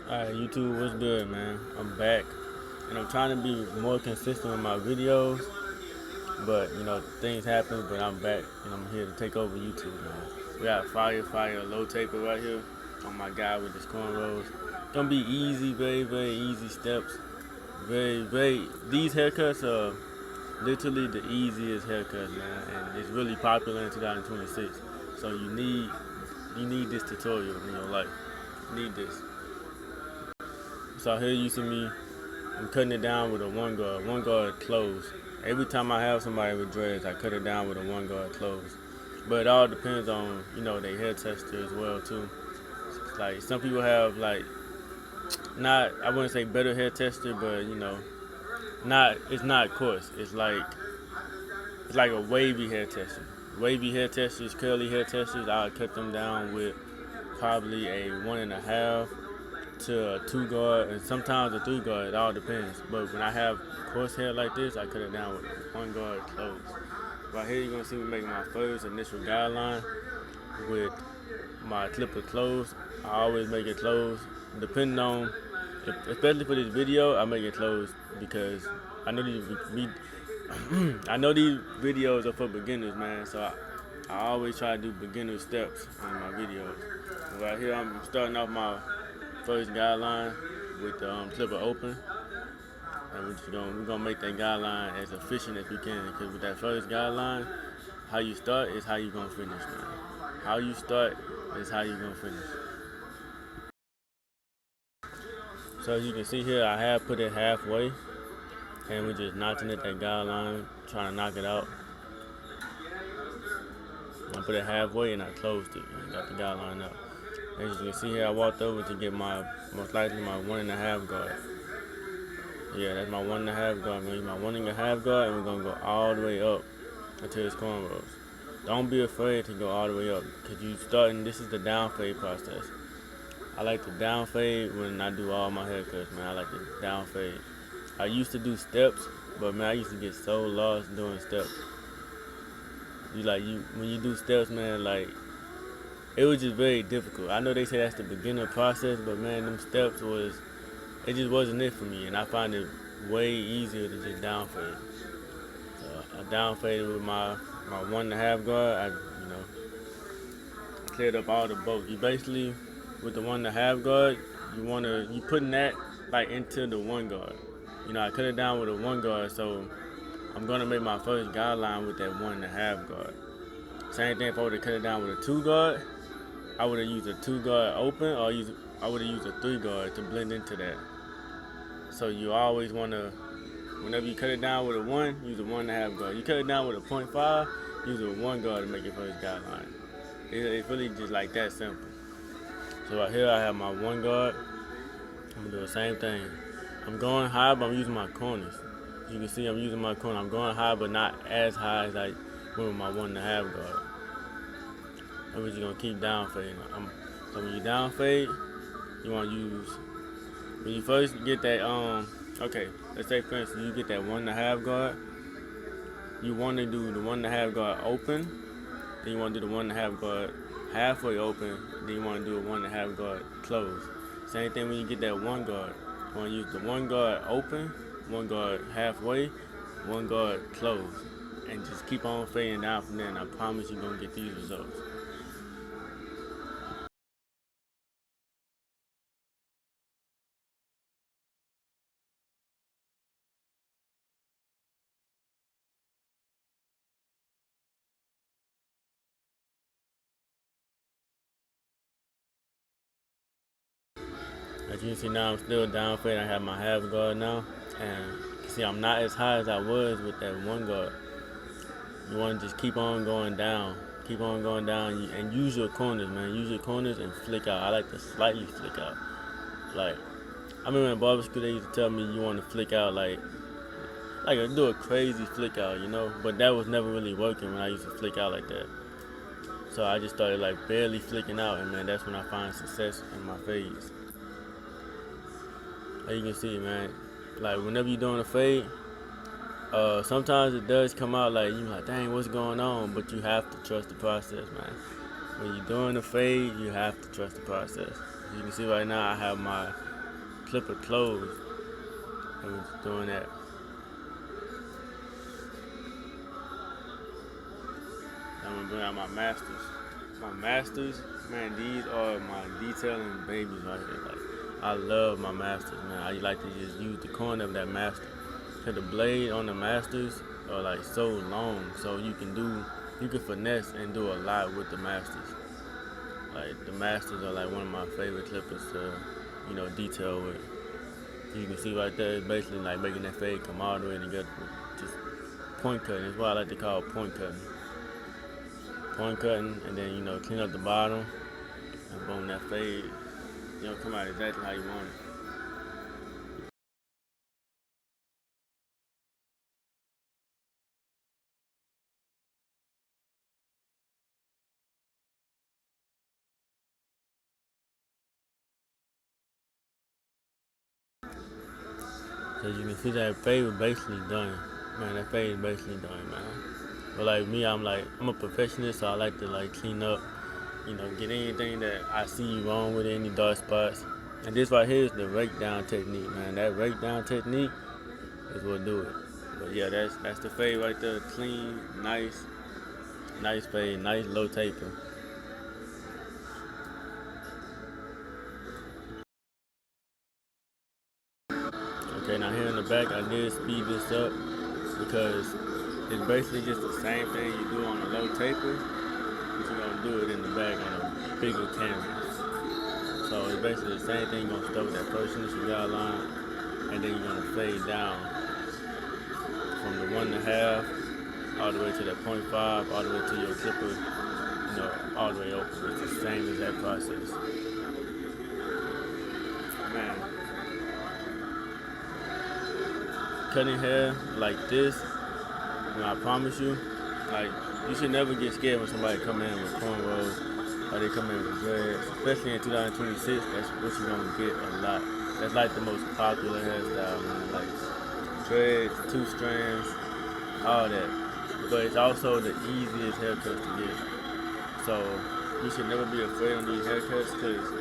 Alright, YouTube, what's good, man? I'm back, and I'm trying to be more consistent with my videos, but things happen. But I'm back, and I'm here to take over YouTube, man. We got fire, low taper right here on my guy with his cornrows. Gonna be easy, very easy steps. Very. These haircuts are literally the easiest haircuts, man, and it's really popular in 2026. So you need this tutorial in your life. You need this. So here you see me. I'm cutting it down with a one guard close. Every time I have somebody with dreads, I cut it down with a one guard close. But it all depends on their hair texture as well too. Like some people have like not I wouldn't say better hair texture, but not it's not coarse. It's like a wavy hair texture. Wavy hair textures, curly hair textures, I'll cut them down with probably a 1.5 to a 2 guard, and sometimes a 3 guard. It all depends. But when I have coarse hair like this, I cut it down with 1 guard close. Right here, you're gonna see me make my first initial guideline with my clipper close. I always make it close, depending on, especially for this video, I make it close because I know I know these videos are for beginners, man. So I always try to do beginner steps in my videos. Right here, I'm starting off my first guideline with the clipper open, and we're gonna make that guideline as efficient as we can. Because with that first guideline, how you start is how you gonna finish, man. How you start is how you gonna finish. So as you can see here, I have put it halfway, and we're just notching at that guideline, trying to knock it out. I put it halfway and I closed it and got the guideline up. As you can see here, I walked over to get most likely my 1.5 guard. Yeah, that's my 1.5 guard. I'm gonna use my 1.5 guard, and we're gonna go all the way up until his cornrows. Don't be afraid to go all the way up, because this is the down fade process. I like to down fade when I do all my haircuts, man. I like to down fade. I used to do steps, but man, I used to get so lost doing steps. When you do steps, man, like it was just very difficult. I know they say that's the beginner process, but man, them steps it just wasn't it for me, and I find it way easier to just down fade. So I down faded with my 1.5 guard. Cleared up all the bolts. You basically, with the 1.5 guard, you putting that like into the 1 guard. I cut it down with a 1 guard, so I'm gonna make my first guideline with that 1.5 guard. Same thing if I would have cut it down with a 2 guard, I would have used a 2 guard open, or I would have used a 3 guard to blend into that. So you always wanna, whenever you cut it down with a 1, use a 1.5 guard. You cut it down with a 0.5, use a 1 guard to make your first guideline. It's really just like that simple. So right here I have my 1 guard. I'm gonna do the same thing. I'm going high, but I'm using my corners. As you can see, I'm using my corner. I'm going high, but not as high as I went with my 1.5 guard. And we're just gonna keep down fading. So when you down fade, you wanna use, when you first get that, okay, let's say for instance, you get that 1.5 guard, you wanna do the 1.5 guard open, then you wanna do the 1.5 guard halfway open, then you wanna do a 1.5 guard close. Same thing when you get that 1 guard. You wanna use the 1 guard open, 1 guard halfway, 1 guard close. And just keep on fading down from there, and I promise you're gonna get these results. As you can see now, I'm still down fading. I have my half guard now, and you see I'm not as high as I was with that 1 guard. You want to just keep on going down, and use your corners, man. Use your corners and flick out. I like to slightly flick out. Like, I remember in barber school they used to tell me you want to flick out like do a crazy flick out, But that was never really working when I used to flick out like that. So I just started like barely flicking out, and man, that's when I find success in my fades. As you can see, man, like whenever you're doing a fade, sometimes it does come out like you're like, dang, what's going on? But you have to trust the process, man. When you're doing a fade, you have to trust the process. As you can see right now, I have my clipper closed. I was doing that. I'm gonna bring out my masters. My masters, man, these are my detailing babies right here. Like, I love my masters, man. I like to just use the corner of that master. Cause the blade on the masters are like so long, so you can finesse and do a lot with the masters. Like the masters are like one of my favorite clippers to, detail with. You can see right there, it's basically like making that fade come all the way together with just point cutting. That's why I like to call it point cutting. Point cutting, and then clean up the bottom, and boom, that fade, come out exactly how you want it. So you can see that fade was basically done. Man, that fade is basically done, man. But like me, I'm a perfectionist, so I like to like clean up, get anything that I see wrong with, any dark spots. And this right here is the rake down technique, man. That rake down technique is what do it. But yeah, that's the fade right there. Clean, nice fade, nice low taper. Okay, now here in the back, I did speed this up because it's basically just the same thing you do on a low taper, but you're gonna do it in the back on a bigger canvas. So it's basically the same thing. You're gonna start with that first initial guideline, and then you're gonna fade down from the 1.5 all the way to that 0.5, all the way to your clipper, all the way open. It's the same as that process. Man, cutting hair like this, I promise you, like, you should never get scared when somebody come in with cornrows or they come in with dreads. Especially in 2026, that's what you're gonna get a lot. That's like the most popular hairstyle, man. Like dreads, 2 strands, all that. But it's also the easiest haircut to get. So you should never be afraid on these haircuts because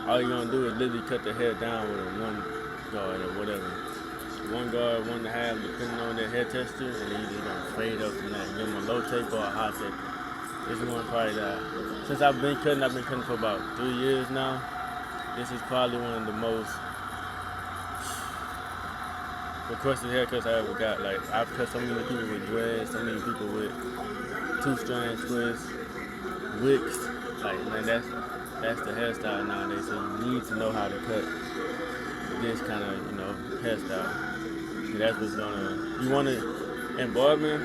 all you're gonna do is literally cut the hair down with a 1 guard or whatever. 1 guard, 1.5, depending on their hair texture, and then you're just gonna fade up from that. Give them a low taper or a high taper. This is one part that, since I've been cutting for about 3 years now. This is probably one of the most requested haircuts I ever got. Like, I've cut so many people with dreads, so many people with 2-strand twists, wicks. Like, man, that's the hairstyle nowadays. So you need to know how to cut this kind of, hairstyle. That's what's gonna. You wanna in barbering,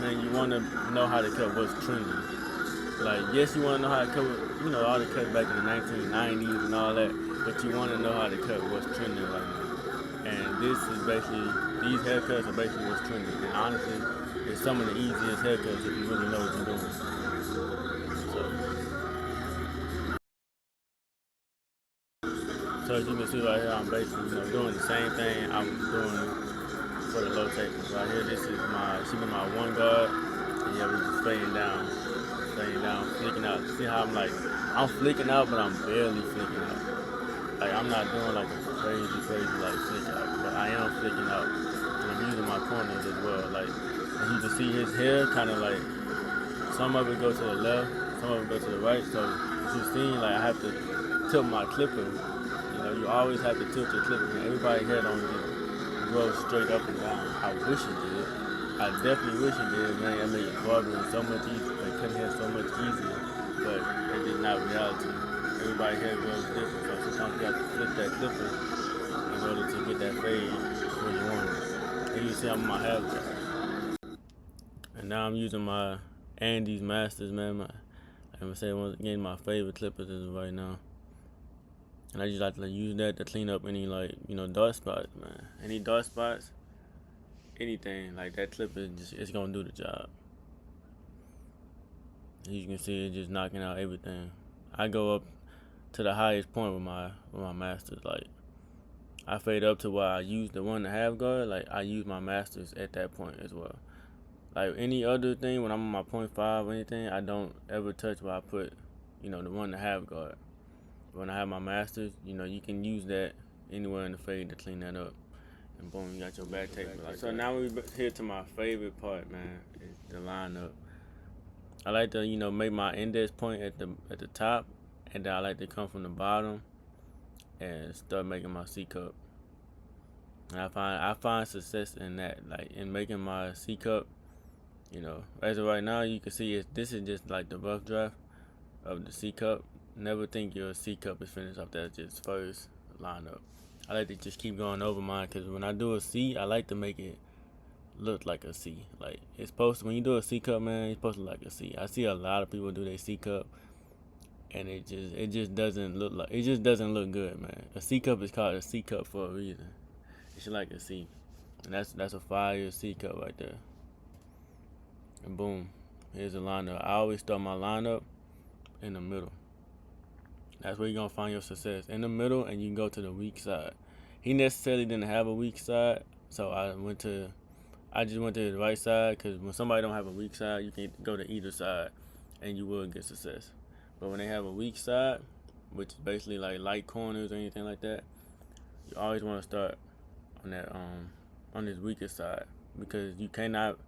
man. You wanna know how to cut what's trending. Like, yes, you wanna know how to cut, all the cuts back in the 1990s and all that, but you wanna know how to cut what's trending right now. And this is basically, these haircuts are basically what's trending. And honestly, it's some of the easiest haircuts if you really know what you're doing. So as you can see right here, I'm basically, doing the same thing I'm doing for the low tapers. Right here, this is should be my 1 guard. And yeah, we're just fading down, flicking out. See how I'm flicking out, but I'm barely flicking out. Like, I'm not doing like a crazy like flick out, but I am flicking out. And I'm using my corners as well. Like, as you can see, his hair kind of like, some of it go to the left, some of it go to the right. So as you've seen, like, I have to tilt my clipper. You always have to tilt your clipper. Everybody's hair don't just grow straight up and down. I wish it did. I definitely wish it did, man. I make barbering so much easier, like cutting hair so much easier. But it is not reality. Everybody's hair grows different, so sometimes you have to flip that clipper in order to get that fade where you want it. And you see I'm on my half guard. And now I'm using my Andes Masters, man. I'm gonna say once again, my favorite clippers is right now. And I just like to use that to clean up any, dark spots, man. Any dark spots, anything, like that clipper, it's gonna do the job. As you can see, it's just knocking out everything. I go up to the highest point with my masters. Like, I fade up to where I use the 1.5 guard. Like, I use my masters at that point as well. Like any other thing, when I'm on my 0.5 or anything, I don't ever touch where I put, the 1.5 guard. When I have my masters, you can use that anywhere in the fade to clean that up. And boom, you got your back tape. Like so that. Now we here to my favorite part, man, is the lineup. I like to, make my index point at the top, and then I like to come from the bottom and start making my C cup. And I find success in that, like in making my C cup. As of right now, you can see this is just like the rough draft of the C cup. Never think your C cup is finished off that just first lineup. I like to just keep going over mine because when I do a C, I like to make it look like a C. Like it's supposed to, when you do a C cup, man, it's supposed to look like a C. I see a lot of people do their C cup, and it just doesn't look good, man. A C cup is called a C cup for a reason. It should like a C, and that's a fire C cup right there. And boom, here's the lineup. I always start my lineup in the middle. That's where you're gonna find your success, in the middle, and you can go to the weak side. He necessarily didn't have a weak side, so I just went to the right side, because when somebody don't have a weak side, you can go to either side and you will get success. But when they have a weak side, which is basically like light corners or anything like that, you always want to start on that on this weaker side, because you cannot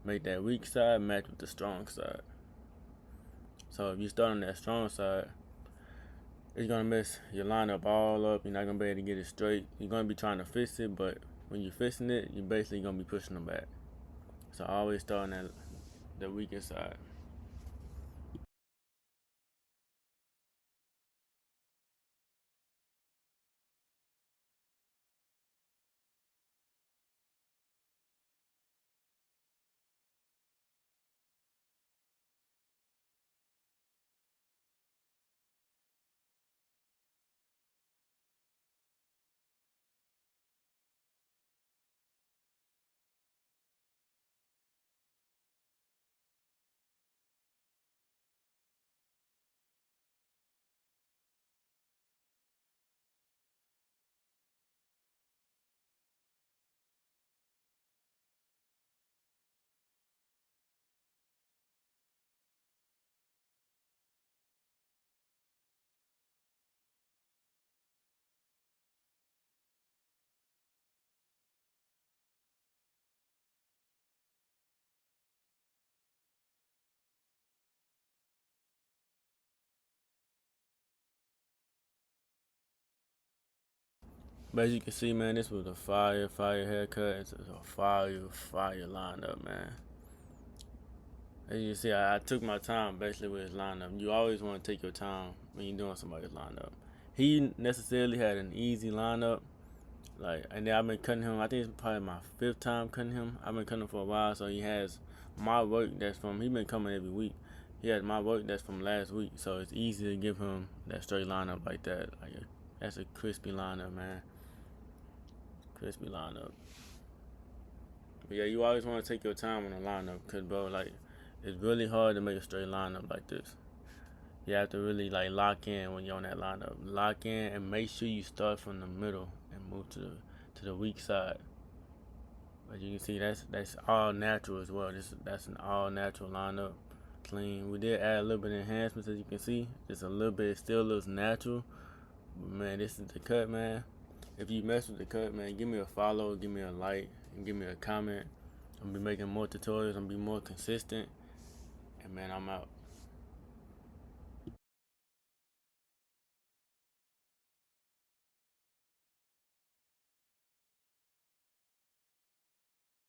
make that weak side match with the strong side. So if you start on that strong side, it's gonna mess your lineup all up. You're not gonna be able to get it straight. You're gonna be trying to fix it, but when you're fixing it, you're basically gonna be pushing them back. So I always start on the weaker side. But as you can see, man, this was a fire haircut. It's a fire lineup, man. As you see, I took my time basically with his lineup. You always want to take your time when you're doing somebody's lineup. He necessarily had an easy lineup, and then I've been cutting him. I think it's probably my 5th time cutting him. I've been cutting him for a while, so he has my work that's from. He been coming every week. He has my work that's from last week, so it's easy to give him that straight lineup like that. That's a crispy lineup, man. Crispy lineup. But yeah, you always want to take your time on a lineup, cause bro, it's really hard to make a straight lineup like this. You have to really lock in when you're on that lineup. Lock in and make sure you start from the middle and move to the weak side. But you can see that's all natural as well. That's an all natural lineup, clean. We did add a little bit of enhancements, as you can see. Just a little bit. It still looks natural. But man, this is the cut, man. If you mess with the cut, man, give me a follow, give me a like, and give me a comment. I'm gonna be making more tutorials. I'm gonna be more consistent. And man, I'm out.